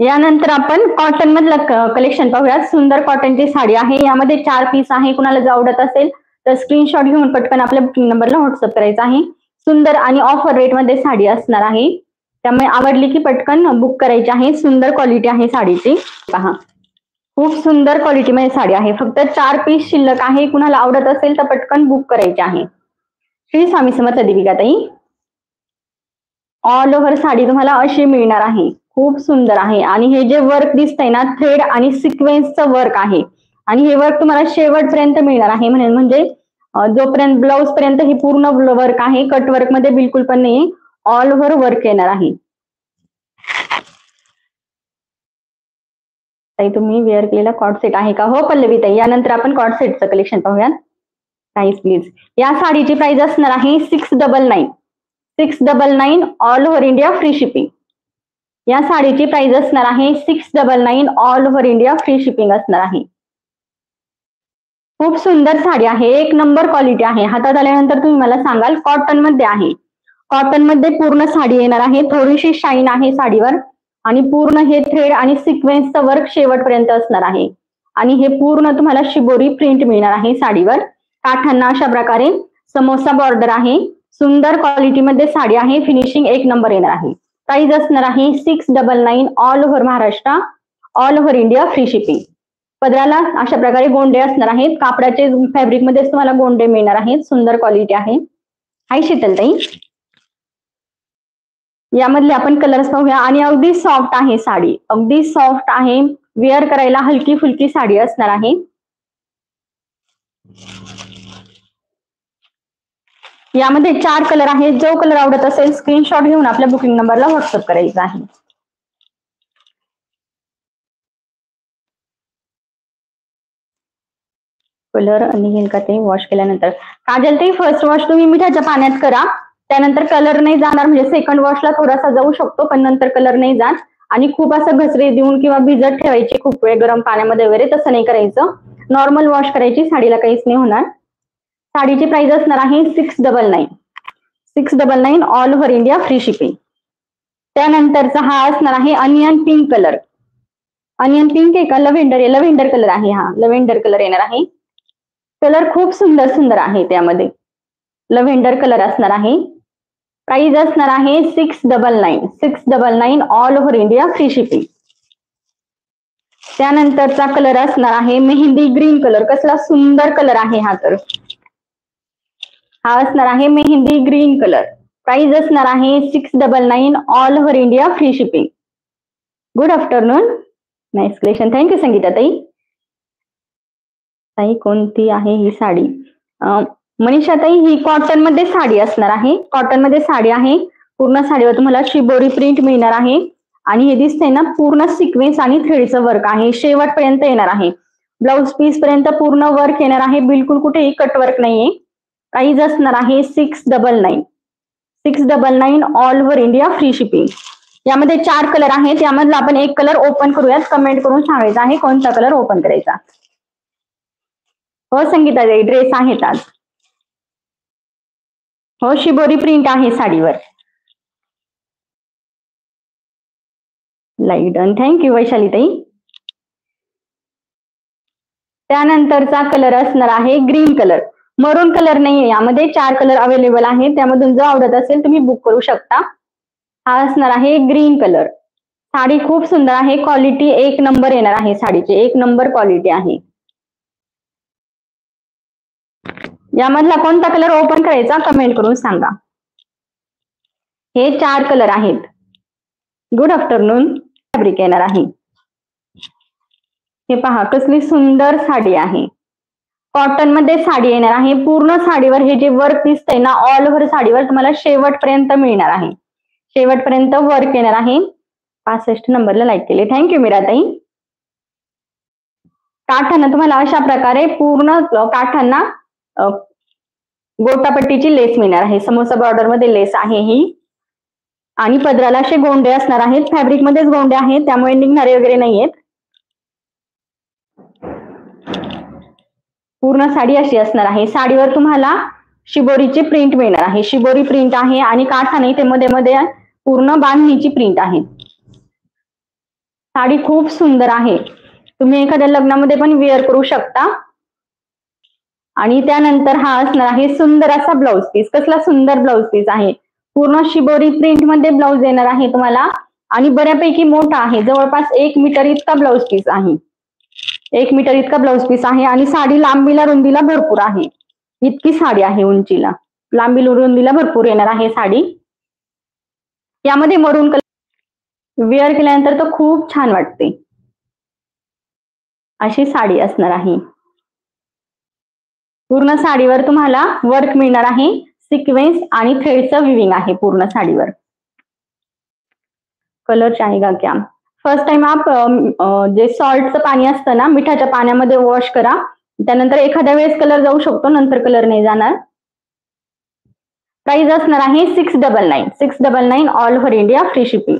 यानंतर आपण कॉटन मधलं कलेक्शन पाहूयात. सुंदर कॉटनची साडी आहे. यामध्ये 4 पीस आहे. कुणाला जर आवडत असेल तर स्क्रीनशॉट घेऊन पटकन आपल्या बुकिंग नंबरला व्हॉट्सअप करायचा आहे. सुंदर आणि ऑफर रेट मध्ये साडी असणार आहे, त्यामुळे आवडली की पटकन बुक करायची आहे. सुंदर क्वालिटी आहे साडीची. पहा, खूप सुंदर क्वालिटी मध्ये साडी आहे. फक्त 4 पीस शिल्लक आहे. कुणाला आवडत असेल तर पटकन बुक करायची आहे. श्री स्वामी समर्थ देविका ताई. ऑल ओव्हर साडी तुम्हाला अशी मिळणार आहे. खूप सुंदर आहे आणि हे जे वर्क दिसतंय ना, थ्रेड आणि सिक्वेन्सचं वर्क आहे आणि हे वर्क तुम्हाला शेवटपर्यंत मिळणार आहे. म्हणजे जोपर्यंत ब्लाउज पर्यंत हे पूर्ण वर्क आहे. कट वर्क मध्ये बिलकुल पण नाही, ऑल ओव्हर वर्क येणार आहे. ताई तुम्ही वेअर केलेला कॉट सेट आहे का? हो पल्लवी ताई. यानंतर आपण कॉट सेटचं कलेक्शन पाहूयात. Price please. या साडीची प्राइस असणार आहे 699. 699 all over India free shipping. या साडीची प्राइस असणार आहे 699 all over India free shipping असणार आहे. खूप सुंदर साडी आहे. एक नंबर क्वालिटी आहे. हातात आल्यानंतर तुम्ही मला सांगाल. कॉटन मध्ये आहे. कॉटन मध्ये पूर्ण साडी येणार आहे. थोडीशी शाईन आहे साडीवर आणि पूर्ण हे थ्रेड आणि सिक्वेन्सचं वर्क शेवटपर्यंत असणार आहे आणि हे पूर्ण तुम्हाला शिबोरी प्रिंट मिळणार आहे साडीवर. काठांना अशा प्रकारे समोसा बॉर्डर आहे. सुंदर क्वालिटी मध्ये साडी आहे. फिनिशिंग एक नंबर येणार आहे. प्राइस असणार आहे 699 all over Maharashtra, all over India free shipping. पदराला अशा प्रकारे गोंडे असणार आहेत. कापडाचे फॅब्रिक मध्येच तुम्हाला गोंडे मिळणार आहेत. सुंदर क्वालिटी आहे. हाय शीतलताई. यामधले आपण कलर्स पाहूया आणि अगदी सॉफ्ट आहे साडी. अगदी सॉफ्ट आहे. वेअर करायला हलकी फुलकी साडी असणार आहे. यामध्ये 4 कलर आहेत. जो कलर आवडत असेल स्क्रीनशॉट घेऊन आपल्या बुकिंग नंबरला व्हॉट्सअप करायचा आहे. कलर आणि का ते वॉश केल्यानंतर काजल ते फर्स्ट वॉश तुम्ही मिठाच्या पाण्यात करा. त्यानंतर कलर नाही जाणार. म्हणजे सेकंड वॉशला थोडासा जाऊ शकतो पण नंतर कलर नाही जात. आणि खूप असं घसरे देऊन किंवा भिजत ठेवायची खूप वेळ गरम पाण्यामध्ये वगैरे तसं नाही करायचं. नॉर्मल वॉश करायची. साडीला काहीच नाही होणार. साडीची प्राइस असणार आहे 699. 699 all over India free shipping. त्यानंतरचा हा असणार आहे onion pink colour. Onion pink आहे का? लव्हेंडर. लव्हेंडर कलर आहे. हा लव्हेंडर कलर येणार आहे. कलर खूप सुंदर सुंदर आहे. त्यामध्ये लव्हेंडर कलर असणार आहे. प्राइस असणार आहे 699. 699 all over India free shipping. त्यानंतरचा कलर असणार आहे मेहंदी ग्रीन कलर. कसला सुंदर कलर आहे हा. तर हा असणार आहे मेहंदी ग्रीन कलर. प्राइस असणार आहे 699 all over India free shipping. Good afternoon. Nice collection. Thank you Sangeeta ताई. ताई कोणती आहे ही साडी? मनीषा ताई ही कॉटन मध्ये साडी असणार आहे. कॉटन मध्ये साडी आहे. पूर्ण साडीवर तुम्हाला शिबोरी प्रिंट मिळणार आहे आणि हे दिसतंय ना पूर्ण सिक्वेन्स आणि थ्रेडचं वर्क आहे. शेवटपर्यंत येणार आहे. ब्लाउज पीस पर्यंत पूर्ण वर्क येणार आहे. बिलकुल कुठेही कट वर्क नाहीये. प्राइस असणार आहे 699. 699 all over India free shipping. यामध्ये 4 कलर आहेत. यामधला आपण एक कलर ओपन करूयात. कमेंट करून सांगायचा आहे कोणता कलर ओपन करायचा. हो संगीता ताई ड्रेस आहेत आज. हो शिबोरी प्रिंट आहे साडीवर. Light done. थँक्यू वैशाली ताई. त्यानंतरचा कलर असणार आहे ग्रीन कलर. मरून कलर नाहीये. यामध्ये 4 कलर अवेलेबल आहेत. त्यामधून जो आवडत असेल तुम्ही बुक करू शकता. हा असणार आहे ग्रीन कलर. साडी खूप सुंदर आहे. क्वालिटी एक नंबर येणार आहे. साडीची एक नंबर क्वालिटी आहे. यामधला कोणता कलर ओपन करायचा कमेंट करून सांगा. हे 4 कलर आहेत. Good afternoon. फॅब्रिक येणार आहे. हे पहा कसली सुंदर साडी आहे. कॉटन मध्ये साडी येणार आहे. पूर्ण साडीवर हे जे वर्क दिसतंय ना ऑल ओव्हर साडीवर तुम्हाला शेवटपर्यंत मिळणार आहे. शेवटपर्यंत वर्क येणार आहे. 65 नंबरला लाईक केले. थँक्यू मीराताई. काठांना तुम्हाला अशा प्रकारे पूर्ण काठांना गोटापट्टीची लेस मिळणार आहे. समोसा बॉर्डर मध्ये लेस आहे ही आणि पदराला असे गोंडे असणार आहेत. फॅब्रिक मध्येच गोंडे आहेत त्यामुळे निघणारे वगैरे नाहीयेत. पूर्ण साडी अशी असणार आहे. साडीवर तुम्हाला शिबोरीची प्रिंट मिळणार आहे. शिबोरी प्रिंट आहे आणि काठाने इथे मध्ये मध्ये पूर्ण बांधणीची प्रिंट आहे. साडी खूप सुंदर आहे, तुम्ही एखाद्या लग्नामध्ये पण वेअर करू शकता. आणि त्यानंतर हा असणार आहे सुंदर असा ब्लाउज पीस. कसला सुंदर ब्लाउज पीस आहे, पूर्ण शिबोरी प्रिंट मध्ये ब्लाउज येणार आहे तुम्हाला आणि बऱ्यापैकी मोठा आहे, जवळपास 1 मीटर इतका ब्लाउज पीस आहे. 1 मीटर इतका ब्लाउज पीस आहे आणि साडी लांबीला रुंदीला भरपूर आहे, इतकी साडी आहे उंचीला, लांबी रुंदीला भरपूर येणार आहे साडी. यामध्ये मरून कलर वेअर केल्यानंतर तर खूप छान वाटते, अशी साडी असणार आहे. पूर्ण साडीवर तुम्हाला वर्क मिळणार आहे, सिक्वेन्स आणि थ्रेडचं विविंग आहे पूर्ण साडीवर. कलर चाहेगा क्या? फर्स्ट टाइम आप जे सॉल्टचं पाणी असतं ना, मिठाच्या पाण्यामध्ये वॉश करा, त्यानंतर एखाद्या वेळेस कलर जाऊ शकतो, नंतर कलर नाही जाणार. प्राइस असणार आहे 699 all over India free shipping.